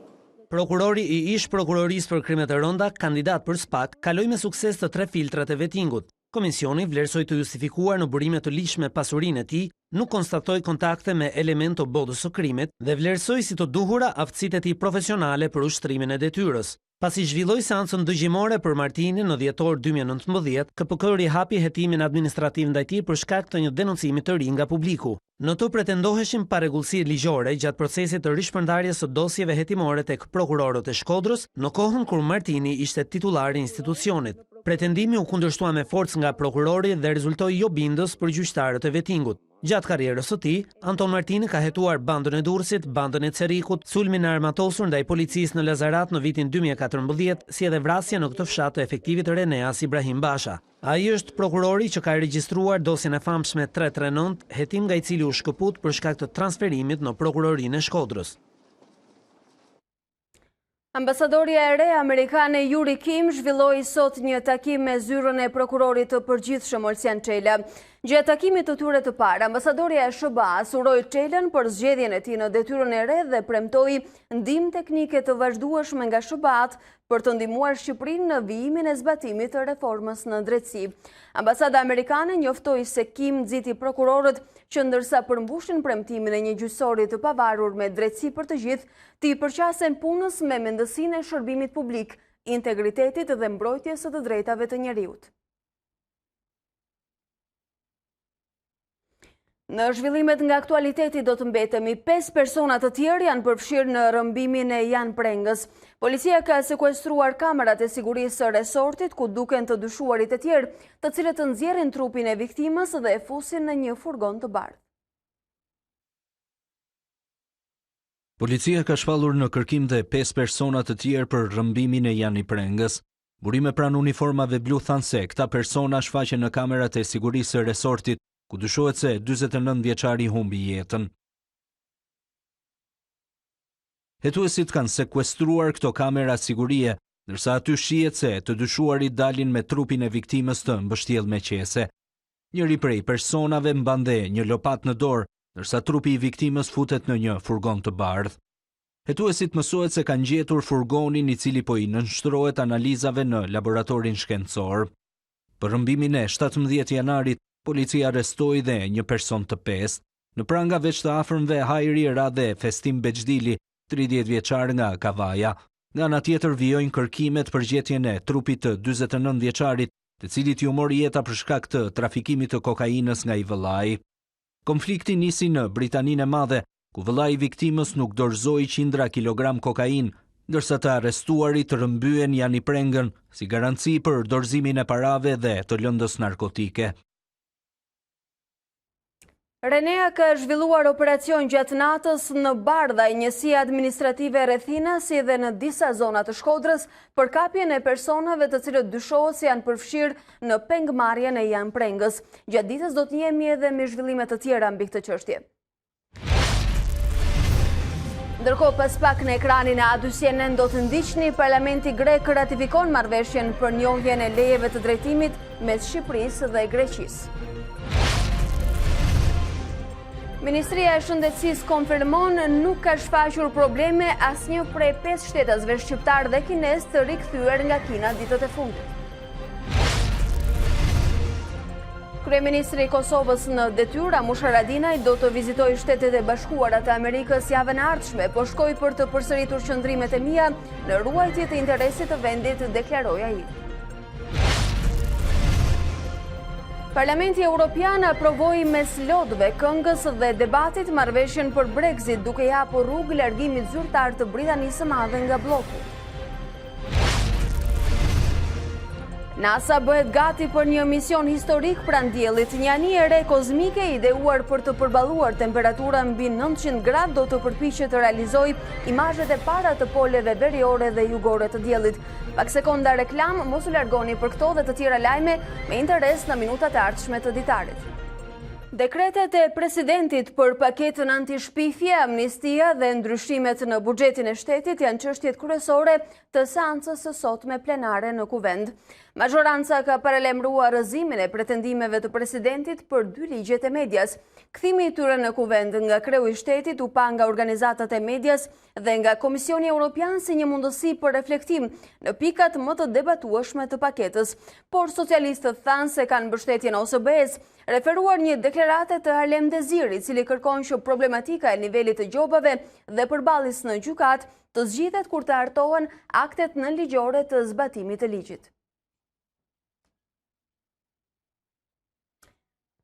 Prokurori i ish prokurorisë për krimet e rënda, kandidat për SPAK, kaloi me sukses të 3 filtrat e vettingut. Komisioni vlerësoi të justifikuar në burime të ligjshme pasurinë e tij, nuk konstatoi kontakte me element të bodës së krimit dhe vlerësoi si të duhura aftësitë e tij profesionale për ushtrimin e detyrës. Pasi zhvilloi seancën dëgjimore për Martinin në dhjetor 2019, KPK rihapi hetimin administrativ ndaj tij për shkak të një denoncimi të ri nga publiku. Në të pretendoheshin parregullësi ligjore gjatë procesit të rishpërndarjes së dosjeve hetimore tek prokurorët e Shkodrës, në kohën kur Martini ishte titullari i institucionit. Pretendimi u kundërshtua me forcë nga prokurori dhe rezultoi jo bindës për gjyqtarët e vettingut. Gjatë karrierës së tij, Anton Martini ka hetuar bandën e Durrësit, bandën e Cerikut, sulmin e armatosur ndaj policisë në Lazarat në vitin 2014, si edhe vrasja në këtë fshat të efektivit Reneas Ibrahim Basha. Ai është prokurori që ka regjistruar dosjen e famshme 339, hetim nga i cili u shkëput për shkak të transferimit në prokurorinë e Shkodrës. Ambasadorja e re amerikane Yuri Kim zhvilloi sot një takim me zyrën e prokurorit të përgjithshëm Olsian Çela. Gjatë takimit të tyre të parë, ambasadorja e SBA-s uroi Çelën për zgjedhjen e tij në detyrën e re dhe premtoi ndihmë teknike të vazhdueshme nga SBA-t për të ndihmuar Shqipërinë në vijimin e zbatimit të reformës në drejtësi. Ambasada amerikane njoftoi se Kim nxiti prokurorët që ndërsa përmbushin premtimin e një gjyqësori të pavarur me drejtësi për të gjithë, t'i përqasen punës me mendësinë e shërbimit publik, integritetit dhe mbrojtjes së të drejtave të njerëzit. Në zhvillimet nga aktualiteti do të mbetemi, 5 persona të tjerë janë përfshirë në rrëmbimin e Jan Prengës. Policia ka sekuestruar kamerat e sigurisë së resortit ku duken të dyshuarit e tjerë, të cilët nxjerrin trupin e viktimës dhe e fusin në një furgon të bardhë. Policia ka shpallur në kërkim dhe 5 persona të tjerë për rrëmbimin e Jani Prengës. Burime pranë uniformave blu thanë se këta persona shfaqen në kamerat e sigurisë së resortit, ku dyshohet se 49 vjeçari humbi jetën. Hetuesit kanë sekuestruar këto kamera sigurie, ndërsa aty shihet se të dyshuarit dalin me trupin e viktimës të mbështjellë me qese. Njëri prej personave mban dhe një lopat në dorë, ndërsa trupi i viktimës futet në një furgon të bardhë. Hetuesit mësohet se kanë gjetur furgonin i cili po i nënshtrohet analizave në laboratorin shkencor. Për rrëmbimin e 17 janarit, policia arrestoi dhe një person të pestë. Në pranga veç të afërmve hajri ra dhe Festim Bexhdili, 30 vjeçar nga Kavaja. Nga ana tjetër vijojnë kërkimet për gjetjen e trupit të 49 vjeçarit, të cilit ju mori jeta për shkak të trafikimit të kokainës nga i vëllai. Konflikti nisi në Britaninë e Madhe, ku vëllai i viktimës nuk dorëzoi qindra kilogram kokainë, ndërsa të arrestuarit rrëmbyen Jani Prengën si garanci për dorëzimin e parave dhe të lëndës narkotike. Renea ka zhvilluar operacion gjatë natës në Bardhaj, njësia administrative rrethina, si dhe në disa zona të Shkodrës, për kapjen e personave të cilët dyshohet se janë përfshirë në pengmarrjen e Jan Prengës. Gjatë ditës do të jemi edhe me zhvillime të tjera mbi këtë çështje. Ndërkohë, pas pak në ekranin e A2CNN do të ndiqni, Parlamenti grek ratifikon marrëveshjen për njohjen e lejeve të drejtimit mes Shqipërisë dhe Greqisë. Ministria e Shëndetësisë konfirmon nuk ka shfaqur probleme asnjë prej 5 shtetasve shqiptar dhe kines të rikthyer nga Kina ditët e fundit. Kryeministri i Kosovës në detyrë, Ramush Haradinaj, do të vizitojë Shtetet e Bashkuara të Amerikës javën e ardhshme, po shkoi për të përsëritur qëndrimet e mia në ruajtje të interesit të vendit, deklaroi ai. Parlamenti Evropian aprovoi mes lodhëve, këngës dhe debatit marrëveshjen për Brexit, duke i hapur rrugë largimit zyrtar të Britanisë së Madhe nga bloku. NASA bëhet gati për një mision historik pranë diellit. Një anije e re kozmike ideuar për të përballuar temperaturën mbi 900 gradë do të përpiqet të realizojë imazhet e para të poleve veriore dhe jugore të diellit. Pak sekonda reklam, mos u largoni për këto dhe të tjera lajme me interes në minutat e ardhshme të ditarit. Dekretet e presidentit për paketën antishpifje, amnistia dhe ndryshimet në buxhetin e shtetit janë çështjet kryesore të seancës së sotme plenare në Kuvend. Mazhoranca ka paralemruar rëzimin e pretendimeve të presidentit për 2 ligjet e medias. Kthimi i tyre në kuvend nga kreu i shtetit u pa nga organizatat e medias dhe nga Komisioni Evropian si një mundësi për reflektim në pikat më të debatueshme të paketës, por socialistët thanë se kanë mbështetjen e OSBE-s, referuar një deklarate të Harlem Deziri, i cili kërkon që problematika e nivelit të gjobave dhe përballis në gjykat të zgjidhet kur të hartohen aktet nënligjore të zbatimit të ligjit.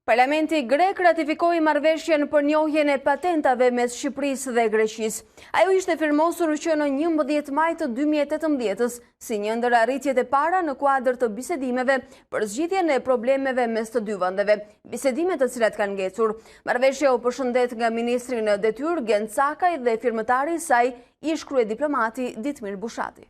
Parlamenti grek ratifikoi marrëveshjen për njohjen e patentave mes Shqipërisë dhe Greqisë. Ajo ishte firmosur që në 11 maj të 2018-s, si një ndër arritjet e para në kuadër të bisedimeve për zgjidhjen e problemeve mes të dy vendeve, bisedime të cilat kanë ngecur. Marrëveshja u përshëndet nga ministri në detyrë Gencakaj dhe firmëtari i saj, ish kryediplomati Ditmir Bushati.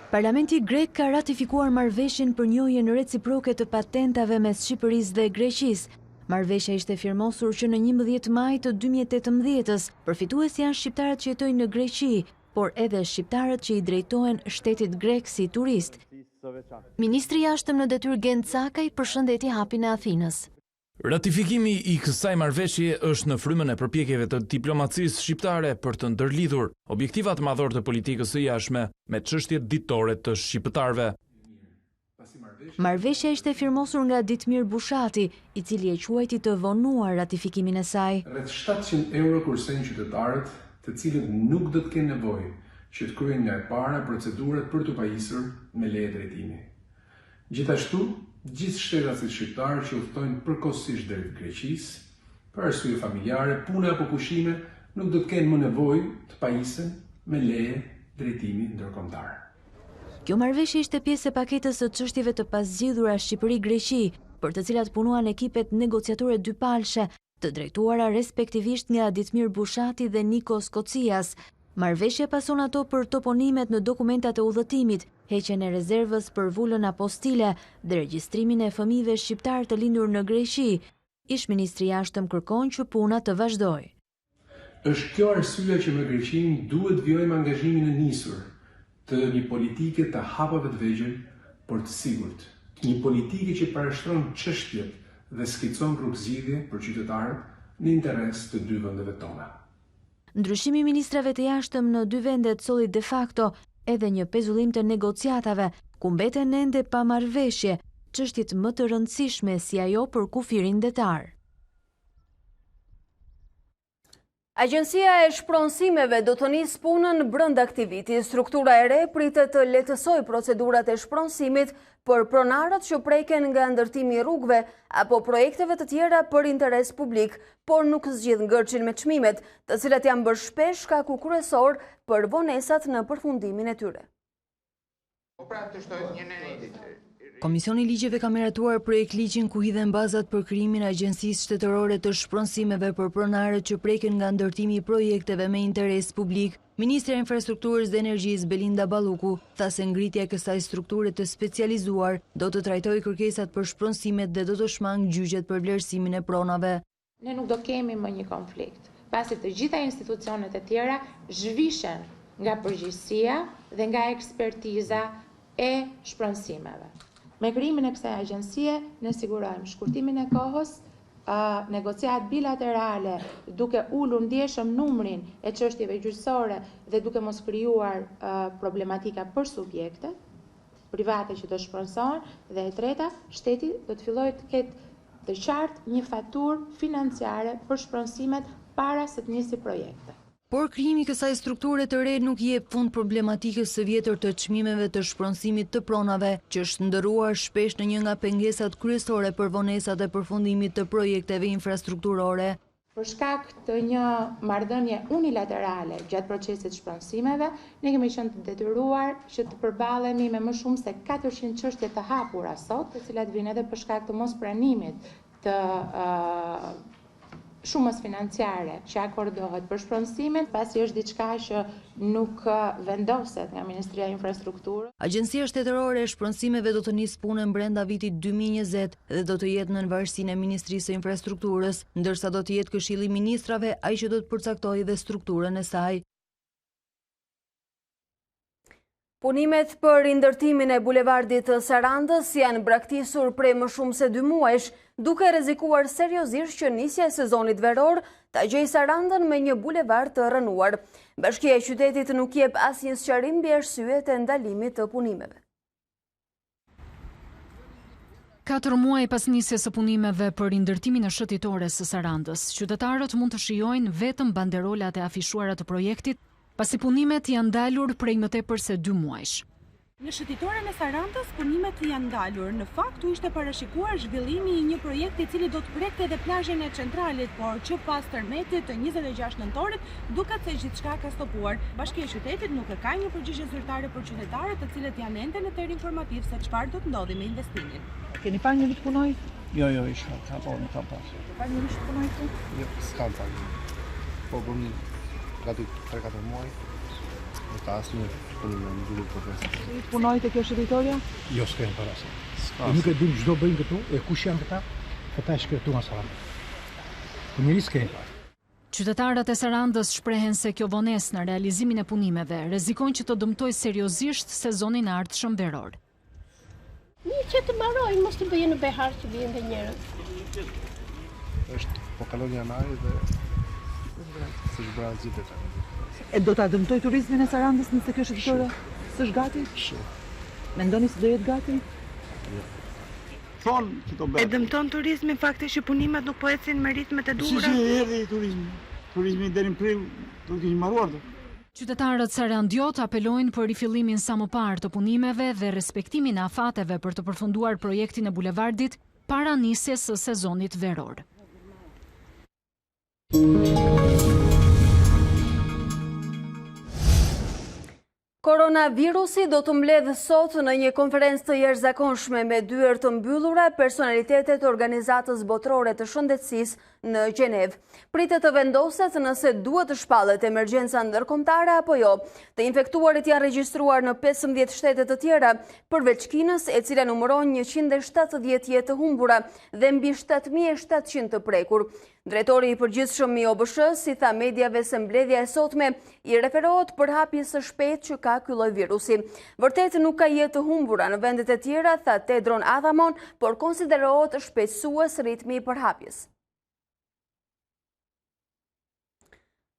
Parlamenti grek ka ratifikuar marrëveshjen për njohjen reciproke të patentave mes Shqipërisë dhe Greqisë. Marrëveshja ishte firmosur që në 11 maj të 2018-s. Përfitues janë shqiptarët që jetojnë në Greqi, por edhe shqiptarët që i drejtohen shtetit grek si turist. Ministri i jashtëm në detyrë Gencakaj përshëndeti hapjen e Athinës. Ratifikimi i kësaj marrëveshje është në frymën e përpjekjeve të diplomacisë shqiptare për të ndërlidhur objektivat madhor të politikës së jashtme me çështjet ditore të shqiptarëve. Marrëveshja ishte firmosur nga Ditmir Bushati, i cili e quajti të vonuar ratifikimin e saj. Rreth 700 euro kursejnë qytetarët, të cilët nuk do të kenë nevojë që të kryejnë nga e para procedurat për të pajisur me leje drejtimi. Gjithashtu, gjithë shtetasit shqiptarë që udhtojnë përkohësisht deri në Greqisë, për arsye familjare, pune apo pushime, nuk do të kenë më nevojë të pajisen me leje drejtimi ndërkombëtar. Kjo marrëveshje ishte pjesë e paketës së çështjeve të pazgjidhura Shqipëri-Greqi, për të cilat punuan ekipet negociatore dypalshe, të drejtuara respektivisht nga Ditmir Bushati dhe Nikos Kocias. Marrëveshja pason ato për toponimet në dokumentat e udhëtimit, heqjen e rezervës për vulën apostile dhe regjistrimin e fëmijëve shqiptar të lindur në Greqi. Ish ministri i jashtëm kërkon që puna të vazhdojë. Është kjo arsyeja që me Greqinë duhet vjojmë angazhimin e nisur të një politike të hapave të vegjël, por të sigurt. Një politike që parashtron çështjet dhe skicon rrugëzidhje për qytetarët në interes të dy vendeve tona. Ndryshimi i ministrave të jashtëm në dy vendet solli de facto edhe një pezullim të negociatave, ku mbeten ende pa marrëveshje, çështjet më të rëndësishme si ajo për kufirin detar. Agjencia e shpronësimeve do të nisë punën brenda aktiviti. Struktura e re pritet të lehtësojë procedurat e shpronësimit për pronarët që preken nga ndërtimi i rrugëve apo projekteve të tjera për interes publik, por nuk zgjidh ngërçin me çmimet, të cilat janë bërë shpesh shkaku kryesor për vonesat në përfundimin e tyre. Komisioni i ligjeve ka miratuar projekt ligjin ku hidhen bazat për krijimin e Agjencisë Shtetërore të Shpronësimeve për pronarët që preken nga ndërtimi i projekteve me interes publik. Ministra e Infrastrukturës dhe Energjisë Belinda Balluku tha se ngritja e kësaj strukture të specializuar do të trajtojë kërkesat për shpronësimet dhe do të shmangë gjyqjet për vlerësimin e pronave. Ne nuk do kemi më një konflikt, pasi të gjitha institucionet e tjera zhvishen nga përgjegjësia dhe nga ekspertiza e shpronësimeve. Me krijimin e kësaj agjencie ne sigurojmë shkurtimin e kohës, negociat bilaterale duke ulur ndjeshëm numrin e çështjeve gjyqësore dhe duke mos krijuar problematika për subjektet private që do shpronësohen, dhe e treta, shteti do të fillojë të ketë të qartë një faturë financiare për shpronësimet para se të nisë projekte. Por krijimi i kësaj strukture të re nuk jep fund problematikës së vjetër të çmimeve të shpronësimit të pronave, që është ndërruar shpesh në një nga pengesat kryesore për vonesat e përfundimit të projekteve infrastrukturore. Për shkak të një marrëdhënie unilaterale gjatë procesit shpronësimeve, ne kemi qenë të detyruar që të përballemi me më shumë se 400 çështje të hapura sot, të cilat vijnë edhe për shkak të mospranimit të shumës financiare që akordohet për shpronësimin, pasi është diçka që nuk vendoset nga Ministria e Infrastrukturës. Agjencia Shtetërore e Shpronësimeve do të nisë punën brenda vitit 2020 dhe do të jetë në varësinë e Ministrisë së Infrastrukturës, ndërsa do të jetë Këshilli i Ministrave ai që do të përcaktojë dhe strukturën e saj. Punimet për indërtimin e bulevardit të Sarandës janë braktisur prej më shumë se 2 muajsh, duke rrezikuar seriozisht që nisja e sezonit veror ta gjejë Sarandën me një bulevard të rënuar. Bashkia e qytetit nuk jep asnjë sqarim mbi arsyet e ndalimit të punimeve. 4 muaj pas nisjes së punimeve për indërtimin e shëtitores së Sarandës, qytetarët mund të shijojnë vetëm banderolat e afishuara të projektit, pasi punimet janë ndalur prej më tepër se 2 muajsh. Në shëtitoren e Sarandës, punimet janë ndalur. Në fakt, u ishte parashikuar zhvillimi i një projekti i cili do të prekte edhe plazhin e centralit, por që pas tërmetit të 26 nëntorit, duket se gjithçka ka stopuar. Bashkia e qytetit nuk e ka një përgjigje zyrtare për qytetarët, të cilët janë ende në ter informativ se çfarë do të ndodhi me investimin. Keni parë një vit punoj? Jo, isha, ka pas. Parë një vit punoj këtu? Jo, s'kam parë. Po bëm gati 3-4 muaj. Nuk ka asnjë punim në një profesion. Punoj te kjo shëtitoria? Jo, s'kem para se. Nuk e dim çdo bëjnë këtu, e kush janë këta? Këta shkretuan Sarandë. Po njëri s'kem parë. Qytetarët e Sarandës shprehen se kjo vonesë në realizimin e punimeve rrezikojnë që të dëmtojë seriozisht sezonin e ardhshëm veror. Një që të mbarojnë, mos të bëjnë në behar që vjen dhe njerëz. Është po kalon janari dhe s'është bërë zgjidhje tani. E do ta dëmtoj turizmin e Sarandës nëse kjo shëtitore s'është gati? Mendoni se do jetë gati? Thonë që do bëhet. E dëmton turizmin fakti që punimet nuk po ecin me ritmet e duhura? Si erdhi turizmi? Turizmi deri në prill do të kishte mbaruar do. Qytetarët sarandiot apelojnë për rifillimin sa më parë të punimeve dhe respektimin e afateve për të përfunduar projektin e bulevardit para nisjes së sezonit veror. Koronavirusi do të mbledh sot në një konferencë të jashtëzakonshme me dyer të mbyllura personalitetet e Organizatës Botërore të Shëndetësisë në Gjenevë. Pritet të vendoset nëse duhet të shpallet emergjenca ndërkombëtare apo jo. Të infektuarit janë regjistruar në 15 shtete të tjera, përveç Kinës, e cila numëron 170 jetë të humbura dhe mbi 7.700 të prekur. Drejtori i përgjithshëm i OBSH-s i tha mediave se mbledhja e sotme i referohet përhapjes së shpejtë që ka ky lloj virusi. Vërtet nuk ka jetë të humbura në vendet e tjera, tha Tedros Adhanom, por konsiderohet shpejtësues ritmi i përhapjes.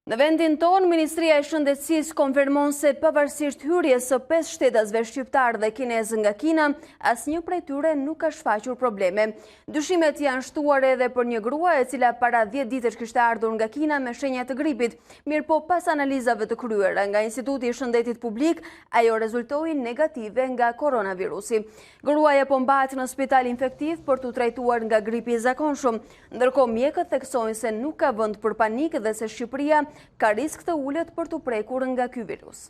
Në vendin tonë, Ministria e Shëndetësisë konfirmon se pavarësisht hyrjes së 5 shtetasve shqiptar dhe kinezë nga Kina, asnjë prej tyre nuk ka shfaqur probleme. Dyshimet janë shtuar edhe për një grua e cila para 10 ditësh kishte ardhur nga Kina me shenja të gripit, mirëpo pas analizave të kryera nga Instituti i Shëndetit Publik, ajo rezultoi negative nga koronavirusi. Gruaja po mbahet në spital infektiv për t'u trajtuar nga gripi i zakonshëm, ndërkohë mjekët theksojnë se nuk ka vend për panik dhe se Shqipëria ka risk të ullet për të prekur nga ky virus.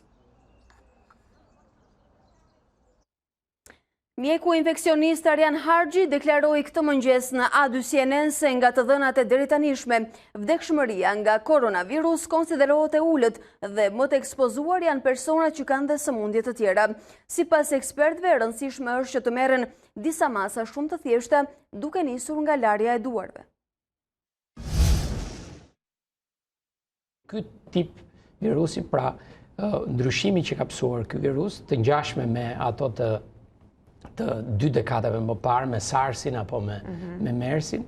Mjeku infeksionist Arjan Harxhi deklaroi këtë mëngjes në A2 CNN se nga të dhënat e deritanishme, vdekshmëria nga koronavirus konsiderohet e ulët dhe më të ekspozuar janë personat që kanë dhe sëmundje të tjera. Sipas ekspertëve, e rëndësishme është që të merren disa masa shumë të thjeshta, duke nisur nga larja e duarve. Ky tip virusi, pra ndryshimi që ka pësuar ky virus, të ngjashme me ato të 2 dekadave më parë, me SARS-in apo me MERS-in,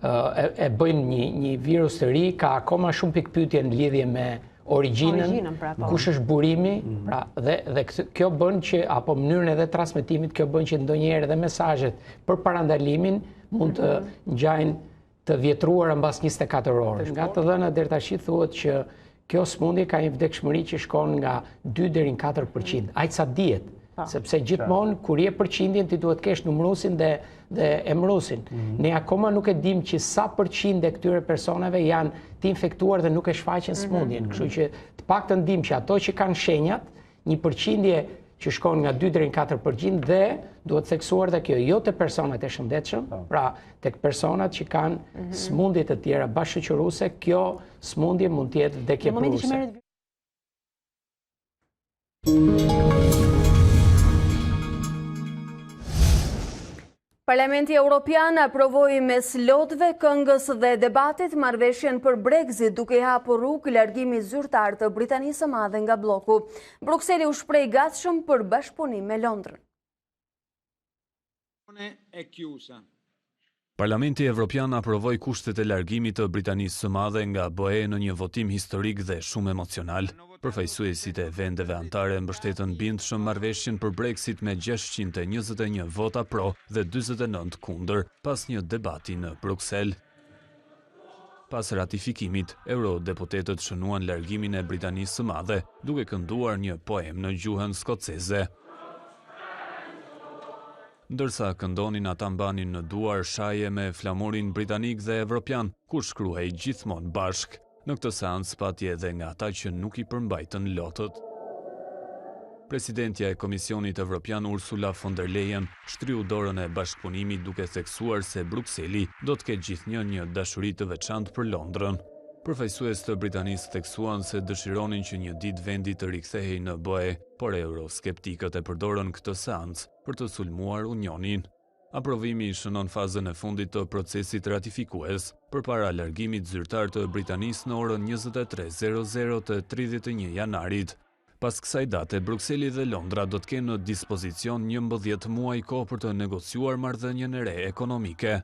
e bëjnë një virus të ri, ka akoma shumë pikpyetje në lidhje me origjinën, kush është burimi, pra dhe kjo bën që, apo mënyrën edhe transmetimit, kjo bën që ndonjëherë edhe mesazhet për parandalimin mund të ngjajnë të vjetruar mbas 24 orësh. Nga të dhënat deri tash thuhet që kjo smundje ka një vdekshmëri që shkon nga 2 deri në 4%. Aq sa dihet, sepse gjithmonë kur je përqindjen ti duhet kesh numrusin dhe emrusin. Ne akoma nuk e dim që sa përqind e këtyre personave janë të infektuar dhe nuk e shfaqen smundjen. Kështu që të paktën dim që ato që kanë shenjat, një përqindje që shkon nga 2 deri në 4% dhe duhet theksuar dhe kjo jo të personat e shëndetshëm, pra tek personat që kanë smundje të tjera bashkëqyruse, kjo smundje mund të jetë vdekje pruese. Parlamenti Evropian aprovoi mes lotëve, këngës dhe debatit marrëveshjen për Brexit, duke i hapur rrugë largimit zyrtar të Britanisë së Madhe nga bloku. Brukseli u shpreh gatshëm për bashkëpunim me Londrën. Parlamenti Evropian aprovoi kushtet e largimit të Britanisë së Madhe nga BE në një votim historik dhe shumë emocional. Përfaqësuesit e vendeve anëtare mbështetën bindshëm marrëveshjen për Brexit me 621 vota pro dhe 49 kundër, pas një debati në Bruksel. Pas ratifikimit, eurodeputetët shënuan largimin e Britanisë së Madhe, duke kënduar një poem në gjuhën skoceze. Ndërsa këndonin ata mbanin në duar shaje me flamurin britanik dhe evropian, ku shkruhej gjithmonë bashk. Në këtë seancë pati edhe nga ata që nuk i përmbajtën lotët. Presidentja e Komisionit Evropian Ursula von der Leyen shtryu dorën e bashkëpunimit duke theksuar se Brukseli do të ketë gjithnjë një dashuri të veçantë për Londrën. Përfaqësues të Britanisë theksuan se dëshironin që një ditë vendi të rikthehej në BE, por euroskeptikët e përdorën këtë seancë për të sulmuar unionin. Aprovimi shënon fazën e fundit të procesit ratifikues përpara largimit zyrtar të Britanisë në orën 23:00 të 31 janarit. Pas kësaj date, Brukseli dhe Londra do të kenë në dispozicion 11 muaj kohë për të negociuar marrëdhënien e re ekonomike.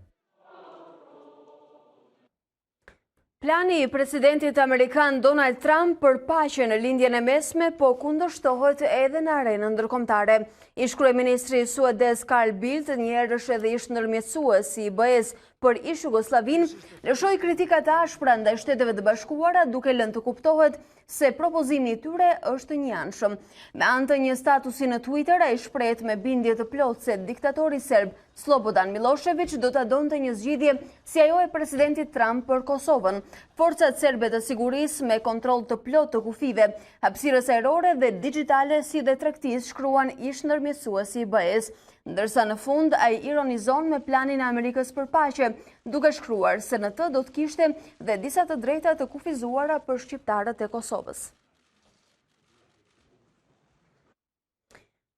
Plani i presidentit amerikan Donald Trump për paqe në lindjen e mesme po kundërshtohet edhe në arenën ndërkombëtare. Ish kryeministri suedez Carl Bildt, një herësh edhe ish ndërmjetësues i BE-s për ish Jugosllavin, lëshoi kritika të ashpra ndaj Shteteve të Bashkuara, duke lënë të kuptohet se propozimi i tyre është njëanshëm. Me anë të një statusi në Twitter, ai shprehet me bindje të plotë se diktatori serb Slobodan Milošević do ta donte një zgjidhje si ajo e presidentit Trump për Kosovën. Forcat serbe të sigurisë me kontroll të plotë të kufive, hapësirës ajrore dhe digjitale si dhe tregtisë, shkruan ish ndërmjetësuesi i BE-s. Ndërsa në fund ai ironizon me planin e Amerikës për paqe, duke shkruar se në të do të kishte dhe disa të drejta të kufizuara për shqiptarët e Kosovës.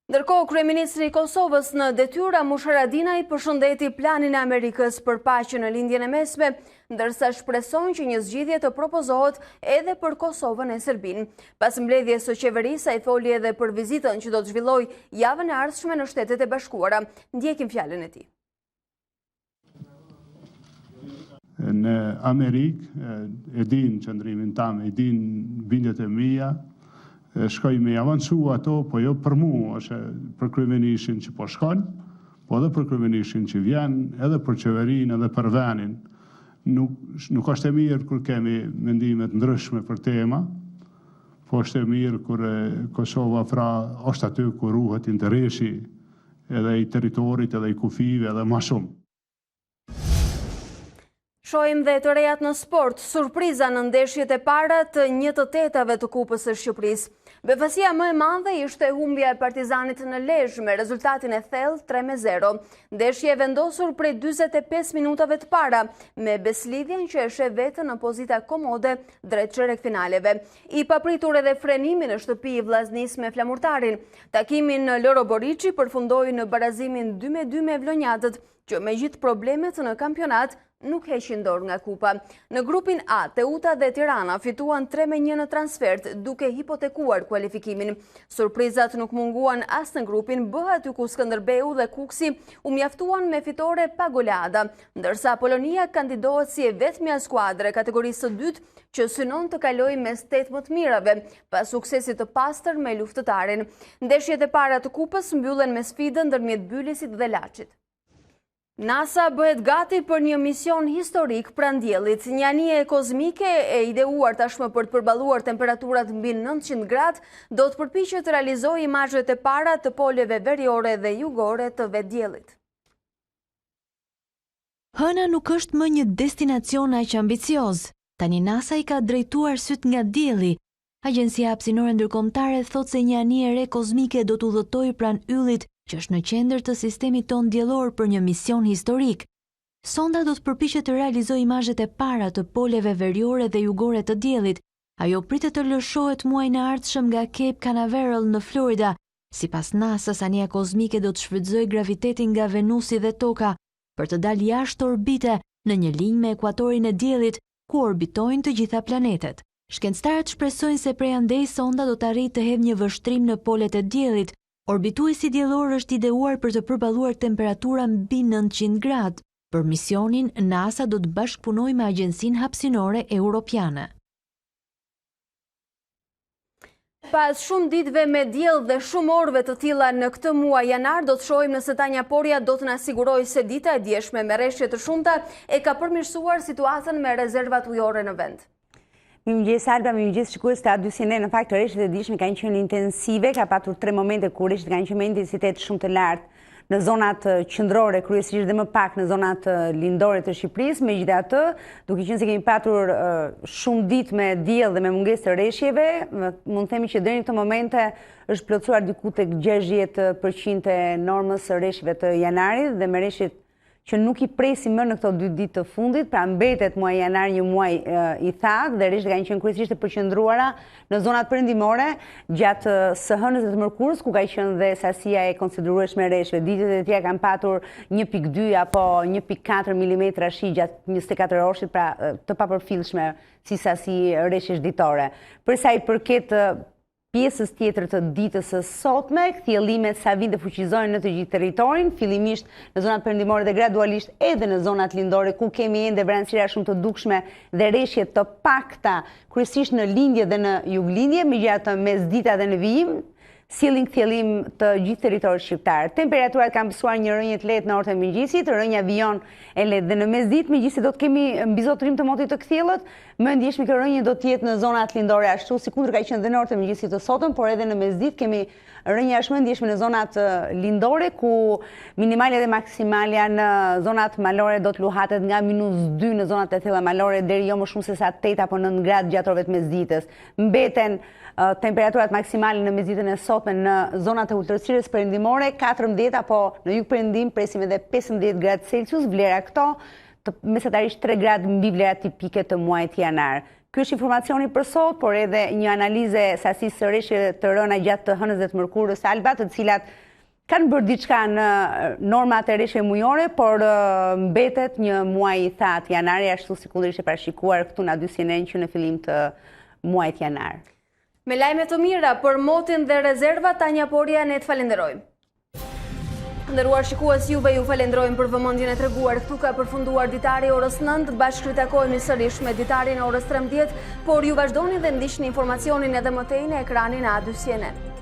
Ndërkohë, kryeministri i Kosovës në detyrë Mush Haradinaj përshëndeti planin e Amerikës për paqe në lindjen e mesme, ndërsa shpreson që një zgjidhje të propozohet edhe për Kosovën e Serbinë. Pas mbledhjes së qeverisë, ai foli edhe për vizitën që do të zhvillojë javën e ardhshme në Shtetet e Bashkuara. Ndjekim fjalën e tij. Në Amerikë, e din qëndrimin tam, e din bindjet e mia, shkoj me avancu ato, po jo për mu, është për kryeministrin që po shkon, po edhe për kryeministrin që vjen, edhe për qeverinë, edhe për venin. Nuk është e mirë kur kemi mendimet ndryshme për tema, po është e mirë kur Kosova është aty kur ruhet interesi edhe i teritorit, edhe i kufive, edhe ma shumë. Shohim dhe të rejat në sport, surpriza në ndeshjet e para të 1/8 të Kupës së Shqipërisë. Befësia më e madhe ishte humbja e Partizanit në Lezhë me rezultatin e thellë 3-0. Ndeshje e vendosur prej 45 minutave të para, me Beslidhjen që e sheh veten në pozita komode drejt çerekfinaleve. I papritur edhe frenimi në shtëpi i vllaznisë me flamurtarin. Takimin në Loro Boriçi përfundoi në barazimin 2-2 me Vlonjatët, që me gjithë problemet në kampionat nuk heqin dorë nga kupa. Në grupin A, Teuta dhe Tirana fituan 3-1 në transfert, duke hipotekuar kualifikimin. Surprizat nuk munguan as në grupin B, aty ku Skënderbeu dhe Kuksi u mjaftuan me fitore pa goleada, ndërsa Polonia kandidohet si e vetmja skuadre kategorisë së dytë që synon të kalojë mes 8 më të mirave, pas suksesit të pastër me luftëtarin. Ndeshjet e para të kupës mbyllen me sfidën ndërmjet Bylisit dhe Laçit. NASA bëhet gati për një mision historik pranë Diellit. Një anije kozmike e ideuar tashmë për të përballuar temperaturat mbi 900 gradë do të përpiqet të realizojë imazhet e para të poleve veriore dhe jugore të vetdiellit. Hëna nuk është më një destinacion aq ambicioz. Tani NASA i ka drejtuar syt nga dielli. Agjencia Hapësinore Ndërkombëtare thotë se një anije re kozmike do të udhëtojë pranë yllit, që është në qendër të sistemit ton diellor për një mision historik. Sonda do të përpiqet të realizojë imazhet e para të poleve veriore dhe jugore të diellit. Ajo pritet të lëshohet muajin e ardhshëm nga Cape Canaveral në Florida, Sipas NASA-s, anija kozmike do të shfrytëzojë gravitetin nga Venusi dhe Toka për të dalë jashtë orbite në një linjë me ekuatorin e Diellit, ku orbitojnë të gjitha planetet. Shkencëtarët shpresojnë se prej andej sonda do të arrijë të hedhë një vështrim në polet e Diellit. Orbituesi diellor është ideuar për të përballuar temperatura mbi 900 gradë. Për misionin, NASA do të bashkëpunojë me Agjencinë Hapësinore Europiane. Pas shumë ditëve me diell dhe shumë orëve të tilla në këtë muaj janar, do të shohim nëse Tanja Porja do të na sigurojë se dita e djeshme me rreshje të shumta e ka përmirësuar situatën me rezervat ujore në vend. Mirëmëngjes Alba, mirëmëngjes shikues të A24. Në fakt rreshtet e djeshme kanë qenë intensive, ka patur 3 momente ku rreshtet kanë qenë me intensitet shumë të lartë në zonat qendrore, kryesisht dhe më pak në zonat lindore të Shqipërisë. Megjithatë, duke qenë se kemi patur shumë ditë me diell dhe me mungesë të rreshjeve, mund të themi që deri në këtë momente është plotësuar diku tek 60% e normës së rreshjeve të janarit dhe me rreshjet që nuk i presim më në këto 2 ditë të fundit, pra mbetet muaj janar një muaj i thatë dhe rreshtet kanë qenë kryesisht të përqendruara në zonat perëndimore gjatë së hënës dhe të mërkurës, ku ka qenë dhe sasia e konsiderueshme e rreshjeve. Ditët e tjera kanë patur 1.2 apo 1.4 mm shi gjatë 24 orëshit, pra të papërfillshme si sasi rreshjesh ditore. Për sa i përket pjesës tjetër të ditës së sotme, kthjellimet sa vite fuqizojnë në të gjithë territorin, fillimisht në zonat perëndimore dhe gradualisht edhe në zonat lindore, ku kemi ende vranësira shumë të dukshme dhe rreshje të pakta, kryesisht në lindje dhe në juglindje, megjithatë mesdita dhe në vijim, sjellin kthjellim të gjithë territorit shqiptar. Temperaturat kanë mësuar një rënje të lehtë në orët e mëngjesit, rënja vijon e lehtë dhe në mesditë, megjithëse do të kemi mbizotrim të motit të kthjellët, më ndjeshme kjo rënje do të jetë në zonat lindore ashtu, sikundër ka qenë dhe në orët e mëngjesit të sotëm, por edhe në mesditë kemi rënja është më ndjeshme në zonat lindore, ku minimalja dhe maksimalja në zonat malore do të luhatet nga -2 në zonat e thella malore deri jo më shumë se sa 8 apo 9 gradë gjatë orëve të mesditës. Mbeten temperaturat maksimale në mesditën e sotme në zonat e ultërësirës perëndimore 14 apo në jug perëndim presim edhe 15 gradë Celsius, vlera këto mesatarisht 3 gradë mbi vlerat tipike të muajit janar. Ky është informacioni për sot, por edhe një analizë sasisë së rreshjeve të rëna gjatë të hënës dhe të mërkurës Alba, të cilat kanë bërë diçka në normat e rreshjeve mujore, por mbetet një muaj i thatë janari, ashtu sikundër ishte parashikuar këtu në A24 që në fillim të muajit janar. Me lajme të mira për motin dhe rezervat, Tanja Porja, ne të falenderojmë. Nderuar shikues, juve ju falenderojmë për vëmendjen e treguar. Këtu ka përfunduar Ditari orës 9, bashkë ritakohemi sërish me Ditarin orës 13, por ju vazhdoni dhe ndiqni informacionin edhe më tej në ekranin A24.